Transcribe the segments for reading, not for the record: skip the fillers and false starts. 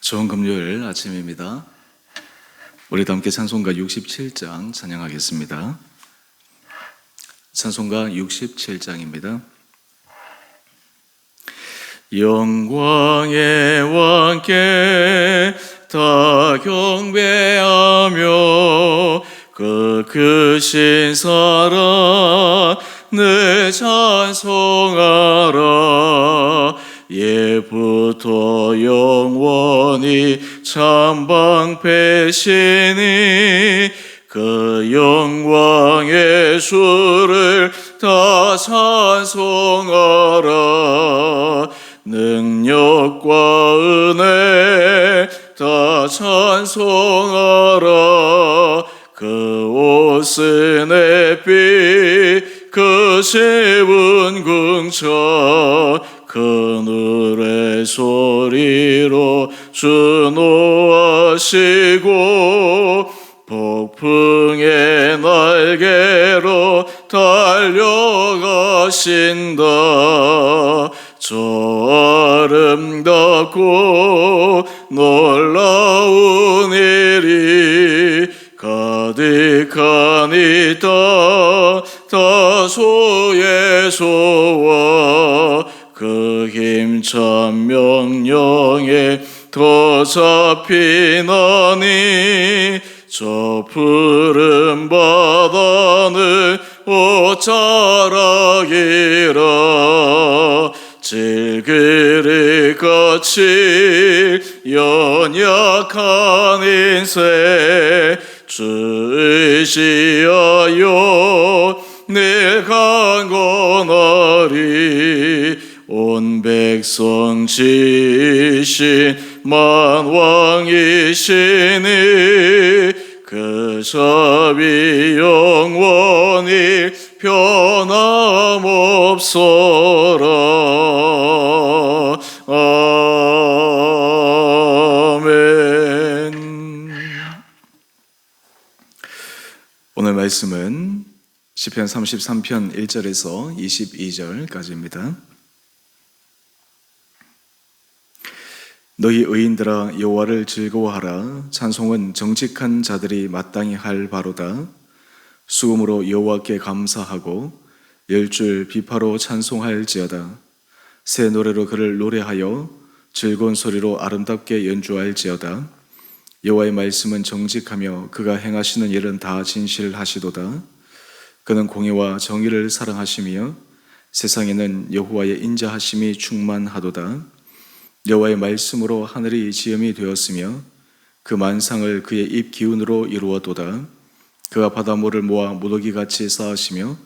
좋은 금요일 아침입니다. 우리도 함께 찬송가 67장 찬양하겠습니다. 찬송가 67장입니다. 영광의 왕께 다 경배하며 그 크신 사랑 늘 찬송하라. 예부터 영원히 참방패시니 그 영광의 수를 다 찬송하라. 능력과 은혜 다 찬송하라. 그 옷은 햇빛 그 세운 궁창 그늘의 소리로 수노하시고 폭풍의 날개로 달려가신다. 저 아름답고 놀라운 일이 가득한 이 땅 다소에서와 그 힘찬 명령에 더 잡히나니 저 푸른 바다는 옷자락이라. 질그릇같이 연약한 인생 주 의지하여 늘 강건하리. 온 백성 지으신 만왕이시니 그 자비 영원히 변함없어라. 아멘. 오늘 말씀은 시편 33편 1절에서 22절까지입니다. 너희 의인들아 여호와를 즐거워하라. 찬송은 정직한 자들이 마땅히 할 바로다. 수금으로 여호와께 감사하고 열줄 비파로 찬송할지어다. 새 노래로 그를 노래하여 즐거운 소리로 아름답게 연주할지어다. 여호와의 말씀은 정직하며 그가 행하시는 일은 다 진실하시도다. 그는 공의와 정의를 사랑하시며 세상에는 여호와의 인자하심이 충만하도다. 여호와의 말씀으로 하늘이 지음이 되었으며 그 만상을 그의 입 기운으로 이루었도다. 그가 바닷물을 모아 무더기같이 쌓으시며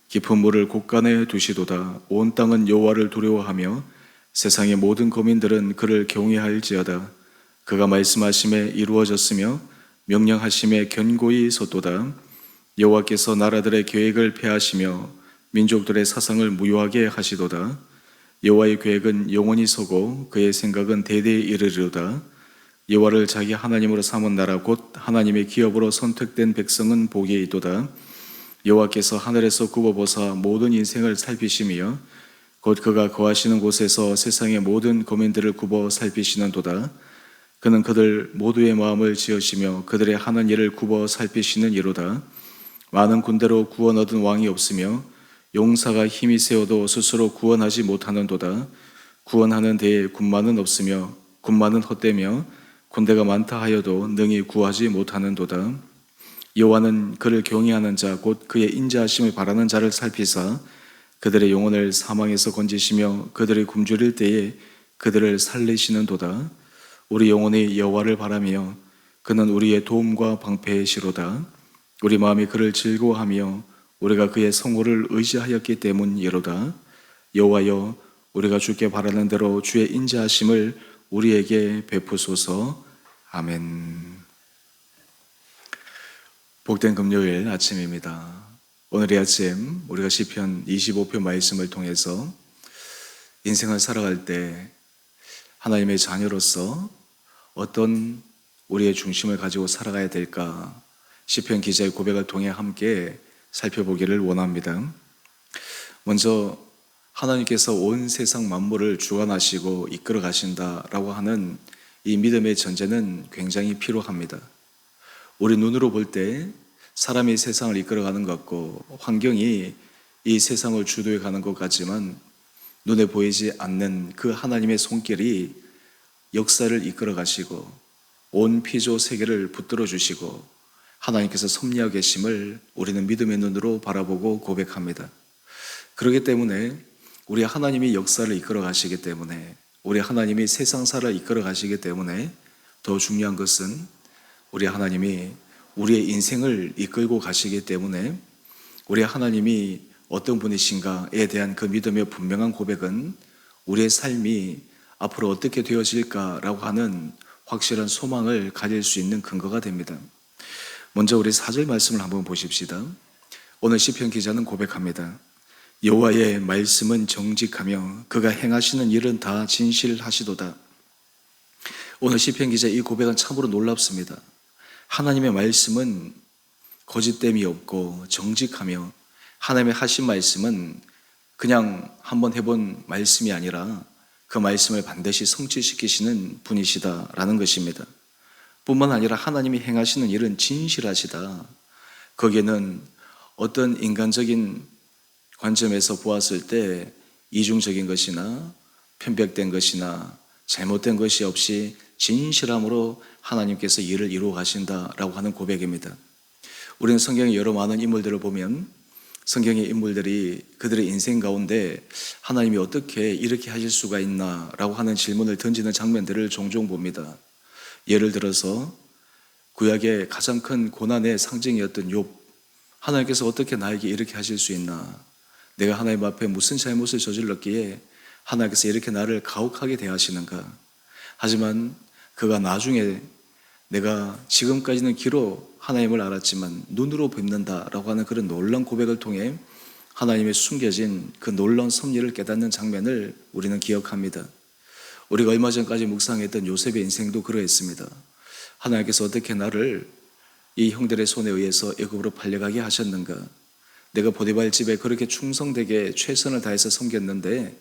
깊은 물을 곳간에 두시도다. 온 땅은 여호와를 두려워하며 세상의 모든 거민들은 그를 경외할지어다. 그가 말씀하심에 이루어졌으며 명령하심에 견고히 섰도다. 여호와께서 나라들의 계획을 폐하시며 민족들의 사상을 무효하게 하시도다. 여호와의 계획은 영원히 서고 그의 생각은 대대에 이르리로다. 여호와를 자기 하나님으로 삼은 나라 곧 하나님의 기업으로 선택된 백성은 복이 있도다. 여호와께서 하늘에서 굽어보사 모든 인생을 살피시며 곧 그가 거하시는 곳에서 세상의 모든 거민들을 굽어 살피시는도다. 그는 그들 모두의 마음을 지으시며 그들의 하는 일을 굽어 살피시는 이로다. 많은 군대로 구원 얻은 왕이 없으며 용사가 힘이 세어도 스스로 구원하지 못하는도다. 구원하는 데에 군마는 없으며 군마는 헛되며 군대가 많다 하여도 능히 구하지 못하는도다. 여호와는 그를 경외하는 자 곧 그의 인자하심을 바라는 자를 살피사 그들의 영혼을 사망에서 건지시며 그들의 굶주릴 때에 그들을 살리시는도다. 우리 영혼이 여호와를 바라며 그는 우리의 도움과 방패시로다. 우리 마음이 그를 즐거워하며 우리가 그의 성호를 의지하였기 때문이로다. 여호와여 우리가 주께 바라는 대로 주의 인자하심을 우리에게 베푸소서. 아멘. 복된 금요일 아침입니다. 오늘의 아침 우리가 시편 25편 말씀을 통해서 인생을 살아갈 때 하나님의 자녀로서 어떤 우리의 중심을 가지고 살아가야 될까 시편 기자의 고백을 통해 함께 살펴보기를 원합니다. 먼저 하나님께서 온 세상 만물을 주관하시고 이끌어 가신다라고 하는 이 믿음의 전제는 굉장히 필요합니다. 우리 눈으로 볼 때 사람이 세상을 이끌어가는 것 같고 환경이 이 세상을 주도해 가는 것 같지만 눈에 보이지 않는 그 하나님의 손길이 역사를 이끌어 가시고 온 피조 세계를 붙들어 주시고 하나님께서 섭리하고 계심을 우리는 믿음의 눈으로 바라보고 고백합니다. 그렇기 때문에 우리 하나님이 역사를 이끌어 가시기 때문에 우리 하나님이 세상사를 이끌어 가시기 때문에 더 중요한 것은 우리 하나님이 우리의 인생을 이끌고 가시기 때문에 우리 하나님이 어떤 분이신가에 대한 그 믿음의 분명한 고백은 우리의 삶이 앞으로 어떻게 되어질까라고 하는 확실한 소망을 가질 수 있는 근거가 됩니다. 먼저 우리 4절 말씀을 한번 보십시다. 오늘 시편 기자는 고백합니다. 여호와의 말씀은 정직하며 그가 행하시는 일은 다 진실하시도다. 오늘 시편 기자 이 고백은 참으로 놀랍습니다. 하나님의 말씀은 거짓됨이 없고 정직하며 하나님의 하신 말씀은 그냥 한번 해본 말씀이 아니라 그 말씀을 반드시 성취시키시는 분이시다라는 것입니다. 뿐만 아니라 하나님이 행하시는 일은 진실하시다. 거기에는 어떤 인간적인 관점에서 보았을 때 이중적인 것이나 편벽된 것이나 잘못된 것이 없이 진실함으로 하나님께서 일을 이루어 가신다라고 하는 고백입니다. 우리는 성경의 여러 많은 인물들을 보면 성경의 인물들이 그들의 인생 가운데 하나님이 어떻게 이렇게 하실 수가 있나라고 하는 질문을 던지는 장면들을 종종 봅니다. 예를 들어서 구약의 가장 큰 고난의 상징이었던 욥, 하나님께서 어떻게 나에게 이렇게 하실 수 있나? 내가 하나님 앞에 무슨 잘못을 저질렀기에 하나님께서 이렇게 나를 가혹하게 대하시는가? 하지만 그가 나중에 내가 지금까지는 귀로 하나님을 알았지만 눈으로 뵙는다라고 하는 그런 놀라운 고백을 통해 하나님의 숨겨진 그 놀라운 섭리를 깨닫는 장면을 우리는 기억합니다. 우리가 얼마 전까지 묵상했던 요셉의 인생도 그러했습니다. 하나님께서 어떻게 나를 이 형들의 손에 의해서 애굽으로 팔려가게 하셨는가? 내가 보디발 집에 그렇게 충성되게 최선을 다해서 섬겼는데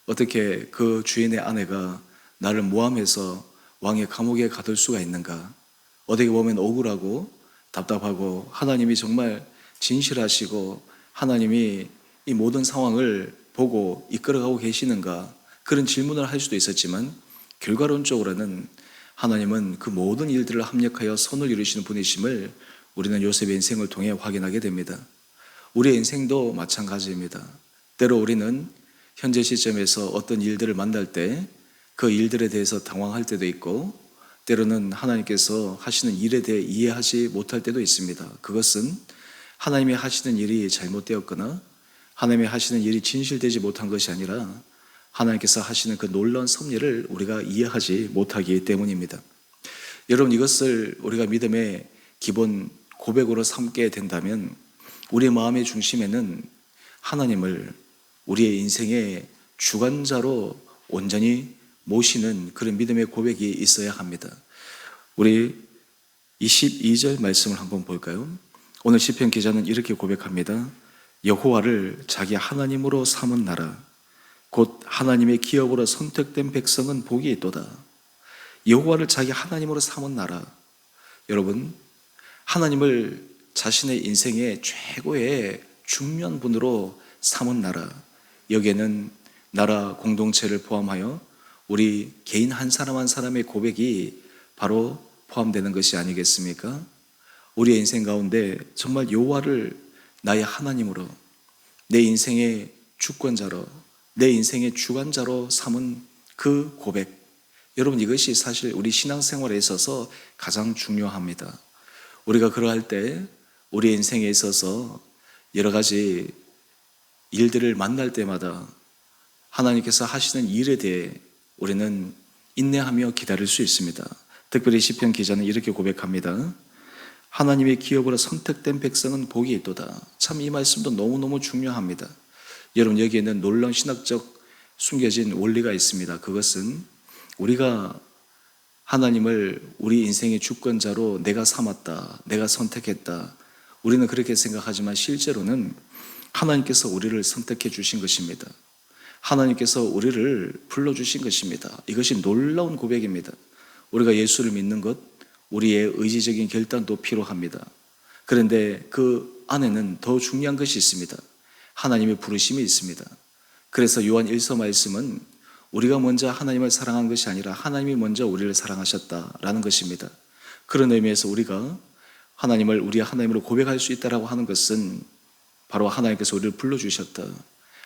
어떻게 그 주인의 아내가 나를 모함해서 왕의 감옥에 가둘 수가 있는가? 어떻게 보면 억울하고 답답하고 하나님이 정말 진실하시고 하나님이 이 모든 상황을 보고 이끌어가고 계시는가? 그런 질문을 할 수도 있었지만 결과론적으로는 하나님은 그 모든 일들을 합력하여 선을 이루시는 분이심을 우리는 요셉의 인생을 통해 확인하게 됩니다. 우리의 인생도 마찬가지입니다. 때로 우리는 현재 시점에서 어떤 일들을 만날 때 그 일들에 대해서 당황할 때도 있고 때로는 하나님께서 하시는 일에 대해 이해하지 못할 때도 있습니다. 그것은 하나님이 하시는 일이 잘못되었거나 하나님이 하시는 일이 진실되지 못한 것이 아니라 하나님께서 하시는 그 놀라운 섭리를 우리가 이해하지 못하기 때문입니다. 여러분, 이것을 우리가 믿음의 기본 고백으로 삼게 된다면 우리의 마음의 중심에는 하나님을 우리의 인생의 주관자로 온전히 모시는 그런 믿음의 고백이 있어야 합니다. 우리 22절 말씀을 한번 볼까요? 오늘 시편 기자는 이렇게 고백합니다. 여호와를 자기 하나님으로 삼은 나라 곧 하나님의 기업으로 선택된 백성은 복이 있도다. 여호와를 자기 하나님으로 삼은 나라. 여러분, 하나님을 자신의 인생의 최고의 중요한 분으로 삼은 나라, 여기에는 나라 공동체를 포함하여 우리 개인 한 사람 한 사람의 고백이 바로 포함되는 것이 아니겠습니까? 우리의 인생 가운데 정말 여호와를 나의 하나님으로, 내 인생의 주권자로, 내 인생의 주관자로 삼은 그 고백, 여러분, 이것이 사실 우리 신앙생활에 있어서 가장 중요합니다. 우리가 그러할 때 우리 인생에 있어서 여러 가지 일들을 만날 때마다 하나님께서 하시는 일에 대해 우리는 인내하며 기다릴 수 있습니다. 특별히 시편 기자는 이렇게 고백합니다. 하나님의 기업으로 선택된 백성은 복이 있도다. 참 이 말씀도 너무너무 중요합니다. 여러분, 여기에는 놀라운 신학적 숨겨진 원리가 있습니다. 그것은 우리가 하나님을 우리 인생의 주권자로 내가 삼았다, 내가 선택했다, 우리는 그렇게 생각하지만 실제로는 하나님께서 우리를 선택해 주신 것입니다. 하나님께서 우리를 불러주신 것입니다. 이것이 놀라운 고백입니다. 우리가 예수를 믿는 것, 우리의 의지적인 결단도 필요합니다. 그런데 그 안에는 더 중요한 것이 있습니다. 하나님의 부르심이 있습니다. 그래서 요한 1서 말씀은 우리가 먼저 하나님을 사랑한 것이 아니라 하나님이 먼저 우리를 사랑하셨다라는 것입니다. 그런 의미에서 우리가 우리 하나님으로 고백할 수 있다라고 하는 것은 바로 하나님께서 우리를 불러주셨다,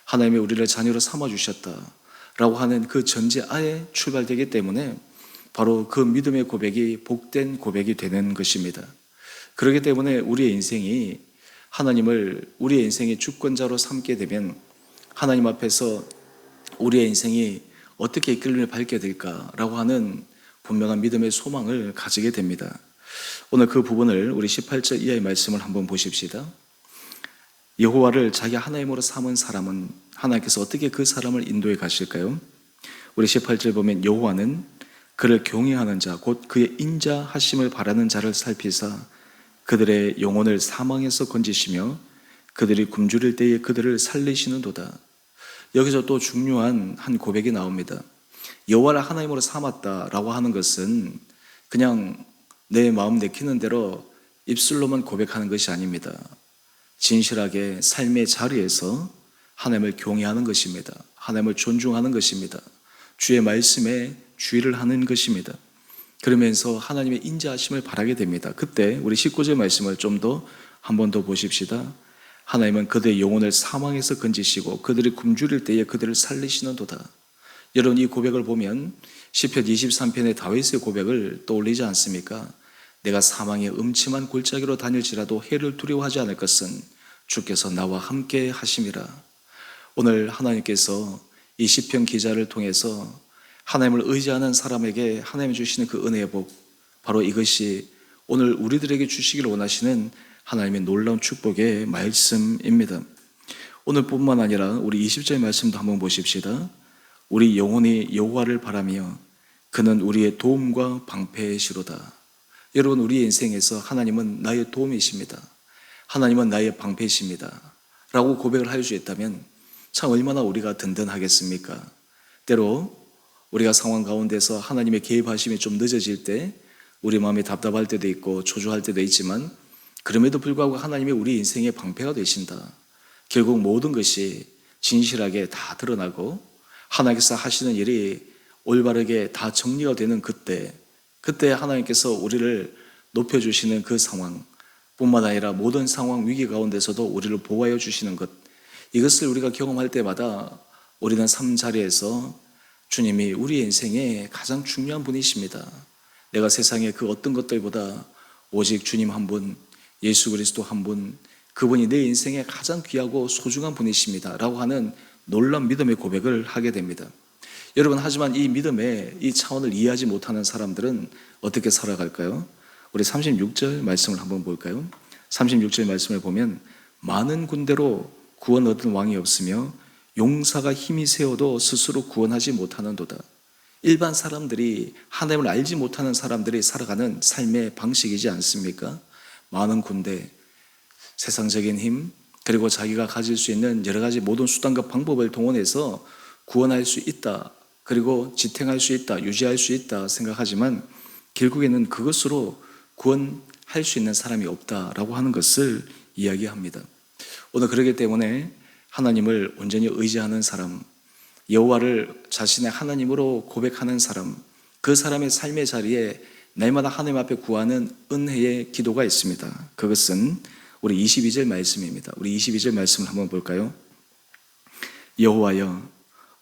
하나님이 우리를 자녀로 삼아주셨다라고 하는 그 전제하에 출발되기 때문에 바로 그 믿음의 고백이 복된 고백이 되는 것입니다. 그렇기 때문에 우리의 인생이 하나님을 우리의 인생의 주권자로 삼게 되면 하나님 앞에서 우리의 인생이 어떻게 이끌림을 밟게 될까라고 하는 분명한 믿음의 소망을 가지게 됩니다. 오늘 그 부분을 우리 18절 이하의 말씀을 한번 보십시다. 여호와를 자기 하나님으로 삼은 사람은 하나님께서 어떻게 그 사람을 인도해 가실까요? 우리 18절 보면 여호와는 그를 경외하는 자 곧 그의 인자하심을 바라는 자를 살피사 그들의 영혼을 사망에서 건지시며 그들이 굶주릴 때에 그들을 살리시는도다. 여기서 또 중요한 한 고백이 나옵니다. 여호와를 하나님으로 삼았다라고 하는 것은 그냥 내 마음 내키는 대로 입술로만 고백하는 것이 아닙니다. 진실하게 삶의 자리에서 하나님을 경외하는 것입니다. 하나님을 존중하는 것입니다. 주의 말씀에 주의를 하는 것입니다. 그러면서 하나님의 인자하심을 바라게 됩니다. 그때 우리 19절 말씀을 좀 더 한 번 더 보십시다. 하나님은 그들의 영혼을 사망에서 건지시고 그들이 굶주릴 때에 그들을 살리시는도다. 여러분, 이 고백을 보면 시편 23편의 다윗의 고백을 떠올리지 않습니까? 내가 사망의 음침한 골짜기로 다닐지라도 해를 두려워하지 않을 것은 주께서 나와 함께 하심이라. 오늘 하나님께서 이 시편 기자를 통해서 하나님을 의지하는 사람에게 하나님이 주시는 그 은혜의 복, 바로 이것이 오늘 우리들에게 주시기를 원하시는 하나님의 놀라운 축복의 말씀입니다. 오늘뿐만 아니라 우리 20절 말씀도 한번 보십시다. 우리 영혼이 여호와를 바라며 그는 우리의 도움과 방패시로다. 여러분, 우리의 인생에서 하나님은 나의 도움이십니다. 하나님은 나의 방패이십니다 라고 고백을 할 수 있다면 참 얼마나 우리가 든든하겠습니까? 때로 우리가 상황 가운데서 하나님의 개입하심이 좀 늦어질 때 우리 마음이 답답할 때도 있고 초조할 때도 있지만 그럼에도 불구하고 하나님이 우리 인생의 방패가 되신다. 결국 모든 것이 진실하게 다 드러나고 하나님께서 하시는 일이 올바르게 다 정리가 되는 그때 하나님께서 우리를 높여주시는 그 상황 뿐만 아니라 모든 상황 위기 가운데서도 우리를 보호하여 주시는 것, 이것을 우리가 경험할 때마다 우리는 삶 자리에서 주님이 우리의 인생에 가장 중요한 분이십니다. 내가 세상의 그 어떤 것들보다 오직 주님 한 분, 예수 그리스도 한 분, 그분이 내 인생에 가장 귀하고 소중한 분이십니다 라고 하는 놀라운 믿음의 고백을 하게 됩니다. 여러분, 하지만 이 믿음의 이 차원을 이해하지 못하는 사람들은 어떻게 살아갈까요? 우리 36절 말씀을 한번 볼까요? 36절 말씀을 보면 많은 군대로 구원 얻은 왕이 없으며 용사가 힘이 세어도 스스로 구원하지 못하는도다. 일반 사람들이, 하나님을 알지 못하는 사람들이 살아가는 삶의 방식이지 않습니까? 많은 군대, 세상적인 힘, 그리고 자기가 가질 수 있는 여러 가지 모든 수단과 방법을 동원해서 구원할 수 있다, 그리고 지탱할 수 있다, 유지할 수 있다 생각하지만 결국에는 그것으로 구원할 수 있는 사람이 없다라고 하는 것을 이야기합니다. 오늘 그렇기 때문에 하나님을 온전히 의지하는 사람, 여호와를 자신의 하나님으로 고백하는 사람, 그 사람의 삶의 자리에 날마다 하나님 앞에 구하는 은혜의 기도가 있습니다. 그것은 우리 22절 말씀입니다. 우리 22절 말씀을 한번 볼까요? 여호와여,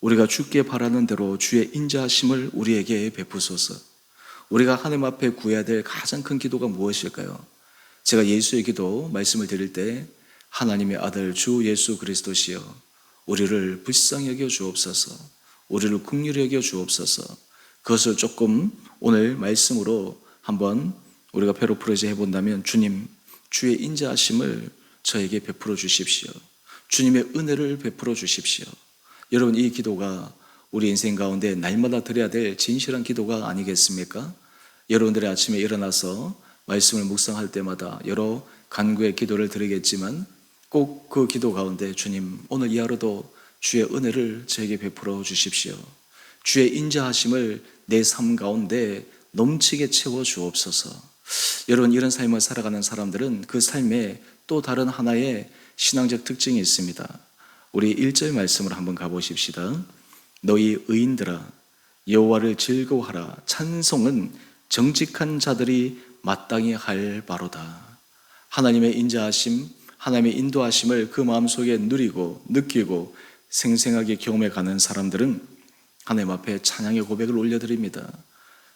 우리가 주께 바라는 대로 주의 인자하심을 우리에게 베푸소서. 우리가 하나님 앞에 구해야 될 가장 큰 기도가 무엇일까요? 제가 예수의 기도 말씀을 드릴 때 하나님의 아들 주 예수 그리스도시여, 우리를 불쌍히 여겨 주옵소서, 우리를 긍휼히 여겨 주옵소서. 그것을 조금 오늘 말씀으로 한번 우리가 패러프레이즈 해본다면, 주님, 주의 인자하심을 저에게 베풀어 주십시오. 주님의 은혜를 베풀어 주십시오. 여러분, 이 기도가 우리 인생 가운데 날마다 드려야 될 진실한 기도가 아니겠습니까? 여러분들이 아침에 일어나서 말씀을 묵상할 때마다 여러 간구의 기도를 드리겠지만 꼭 그 기도 가운데, 주님, 오늘 이 하루도 주의 은혜를 저에게 베풀어 주십시오. 주의 인자하심을 내 삶 가운데 넘치게 채워 주옵소서. 여러분, 이런 삶을 살아가는 사람들은 그 삶에 또 다른 하나의 신앙적 특징이 있습니다. 우리 1절 말씀으로 한번 가보십시다. 너희 의인들아 여호와를 즐거워하라. 찬송은 정직한 자들이 마땅히 할 바로다. 하나님의 인자하심, 하나님의 인도하심을 그 마음속에 누리고 느끼고 생생하게 경험해 가는 사람들은 하나님 앞에 찬양의 고백을 올려드립니다.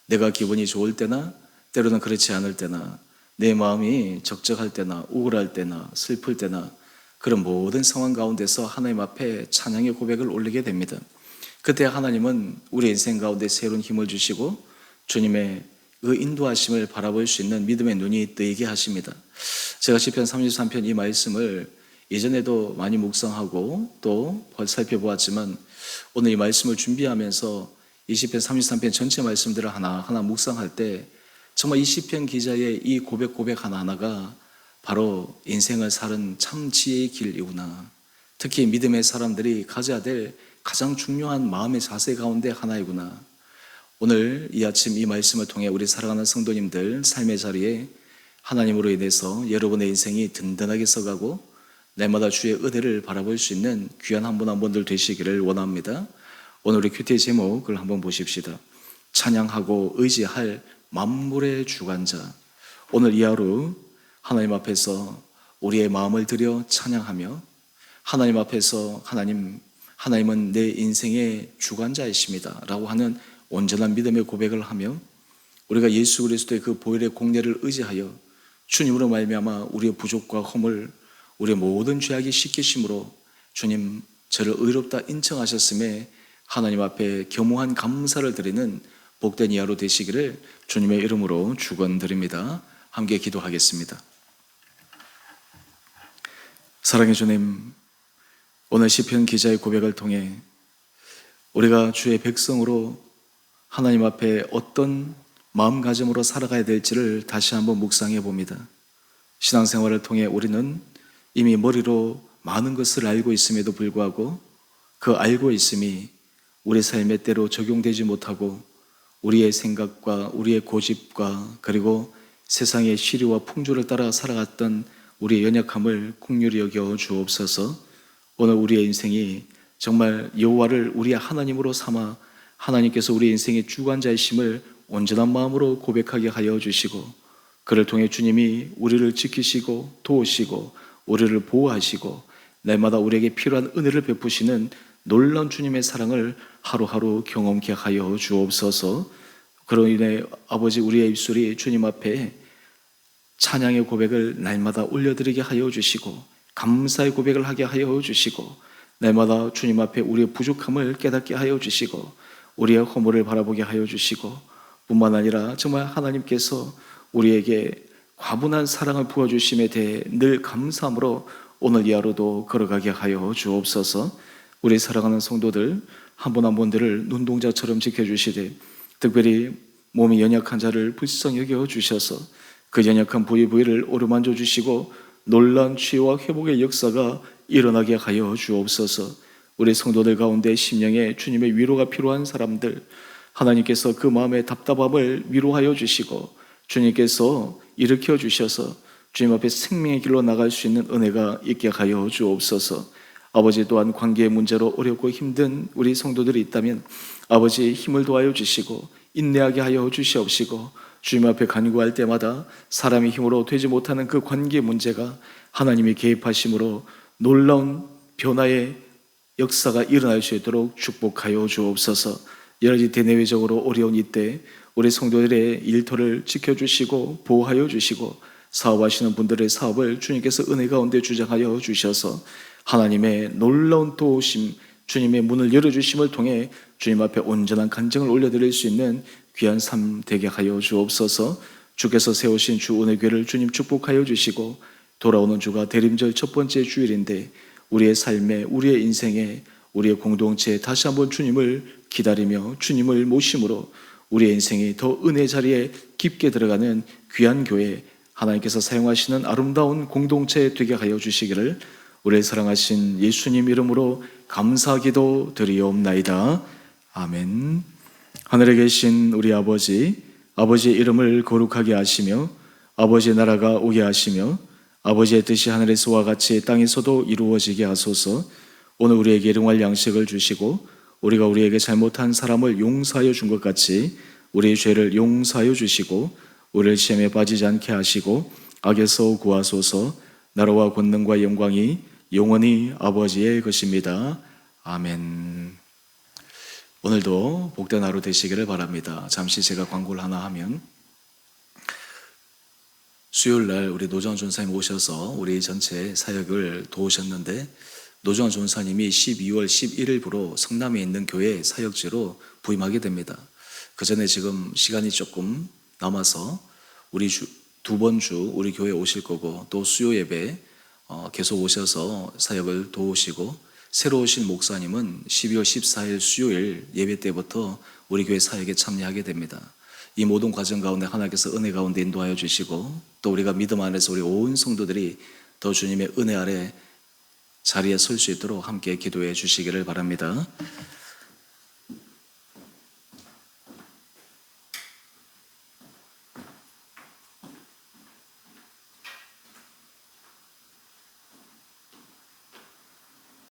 내가 기분이 좋을 때나 때로는 그렇지 않을 때나 내 마음이 적적할 때나 우울할 때나 슬플 때나 그런 모든 상황 가운데서 하나님 앞에 찬양의 고백을 올리게 됩니다. 그때 하나님은 우리 인생 가운데 새로운 힘을 주시고 주님의 그 인도하심을 바라볼 수 있는 믿음의 눈이 뜨이게 하십니다. 제가 시편 33편 이 말씀을 예전에도 많이 묵상하고 또 살펴보았지만 오늘 이 말씀을 준비하면서 이 시편 33편 전체 말씀들을 하나하나 묵상할 때 정말 이 시편 기자의 이 고백 하나하나가 바로 인생을 사는 참 지혜의 길이구나. 특히 믿음의 사람들이 가져야 될 가장 중요한 마음의 자세 가운데 하나이구나. 오늘 이 아침 이 말씀을 통해 우리 사랑하는 성도님들 삶의 자리에 하나님으로 인해서 여러분의 인생이 든든하게 서가고 날마다 주의 은혜를 바라볼 수 있는 귀한 한 분 한 분들 되시기를 원합니다. 오늘 우리 큐티의 제목을 한번 보십시다. 찬양하고 의지할 만물의 주관자. 오늘 이 하루 하나님 앞에서 우리의 마음을 들여 찬양하며 하나님 앞에서 하나님은 내 인생의 주관자이십니다 라고 하는 온전한 믿음의 고백을 하며 우리가 예수 그리스도의 그 보혈의 공례를 의지하여 주님으로 말미암아 우리의 부족과 허물 우리의 모든 죄악이 씻기심으로 주님 저를 의롭다 인정하셨음에 하나님 앞에 겸허한 감사를 드리는 복된 이 하루 되시기를 주님의 이름으로 축원드립니다. 함께 기도하겠습니다. 사랑의 주님, 오늘 시편 기자의 고백을 통해 우리가 주의 백성으로 하나님 앞에 어떤 마음가짐으로 살아가야 될지를 다시 한번 묵상해 봅니다. 신앙생활을 통해 우리는 이미 머리로 많은 것을 알고 있음에도 불구하고 그 알고 있음이 우리 삶에 때로 적용되지 못하고 우리의 생각과 우리의 고집과 그리고 세상의 시류와 풍조를 따라 살아갔던 우리의 연약함을 긍휼히 여겨 주옵소서. 오늘 우리의 인생이 정말 여호와를 우리의 하나님으로 삼아 하나님께서 우리 인생의 주관자이심을 온전한 마음으로 고백하게 하여 주시고 그를 통해 주님이 우리를 지키시고 도우시고 우리를 보호하시고 날마다 우리에게 필요한 은혜를 베푸시는 놀라운 주님의 사랑을 하루하루 경험케 하여 주옵소서. 그로 인해 아버지 우리의 입술이 주님 앞에 찬양의 고백을 날마다 올려드리게 하여 주시고 감사의 고백을 하게 하여 주시고 날마다 주님 앞에 우리의 부족함을 깨닫게 하여 주시고 우리의 허물을 바라보게 하여 주시고 뿐만 아니라 정말 하나님께서 우리에게 과분한 사랑을 부어주심에 대해 늘 감사함으로 오늘 이 하루도 걸어가게 하여 주옵소서. 우리 사랑하는 성도들 한 분 한 분들을 눈동자처럼 지켜주시되 특별히 몸이 연약한 자를 불쌍히 여겨 주셔서 그 연약한 부위를 오르만져 주시고 놀라운 치유와 회복의 역사가 일어나게 하여 주옵소서. 우리 성도들 가운데 심령에 주님의 위로가 필요한 사람들 하나님께서 그 마음의 답답함을 위로하여 주시고 주님께서 일으켜 주셔서 주님 앞에 생명의 길로 나갈 수 있는 은혜가 있게 하여 주옵소서. 아버지 또한 관계의 문제로 어렵고 힘든 우리 성도들이 있다면 아버지 힘을 도와여 주시고 인내하게 하여 주시옵시고 주님 앞에 간구할 때마다 사람의 힘으로 되지 못하는 그 관계 문제가 하나님이 개입하심으로 놀라운 변화의 역사가 일어날 수 있도록 축복하여 주옵소서. 여러 가지 대내외적으로 어려운 이때 우리 성도들의 일터를 지켜주시고 보호하여 주시고 사업하시는 분들의 사업을 주님께서 은혜 가운데 주장하여 주셔서 하나님의 놀라운 도우심 주님의 문을 열어주심을 통해 주님 앞에 온전한 간증을 올려드릴 수 있는 귀한 삶 되게 하여 주옵소서. 주께서 세우신 주 은혜궤를 주님 축복하여 주시고 돌아오는 주가 대림절 첫 번째 주일인데 우리의 삶에 우리의 인생에 우리의 공동체에 다시 한번 주님을 기다리며 주님을 모심으로 우리의 인생이 더 은혜 자리에 깊게 들어가는 귀한 교회 하나님께서 사용하시는 아름다운 공동체 되게 하여 주시기를 우리의 사랑하신 예수님 이름으로 감사기도 드리옵나이다. 아멘. 하늘에 계신 우리 아버지 아버지의 이름을 거룩하게 하시며 아버지의 나라가 오게 하시며 아버지의 뜻이 하늘에서와 같이 땅에서도 이루어지게 하소서. 오늘 우리에게 일용할 양식을 주시고 우리가 우리에게 잘못한 사람을 용서하여 준 것 같이 우리의 죄를 용서하여 주시고 우리를 시험에 빠지지 않게 하시고 악에서 구하소서. 나라와 권능과 영광이 영원히 아버지의 것입니다. 아멘. 오늘도 복된 하루 되시기를 바랍니다. 잠시 제가 광고를 하나 하면, 수요일날 우리 노정환 전사님 오셔서 우리 전체 사역을 도우셨는데, 노정환 전사님이 12월 11일부로 성남에 있는 교회 사역지로 부임하게 됩니다. 그 전에 지금 시간이 조금 남아서 우리 두 번 주 우리 교회 오실 거고, 또 수요 예배 계속 오셔서 사역을 도우시고, 새로 오신 목사님은 12월 14일 수요일 예배 때부터 우리 교회 사역에 참여하게 됩니다. 이 모든 과정 가운데 하나님께서 은혜 가운데 인도하여 주시고, 또 우리가 믿음 안에서 우리 온 성도들이 더 주님의 은혜 아래 자리에 설 수 있도록 함께 기도해 주시기를 바랍니다.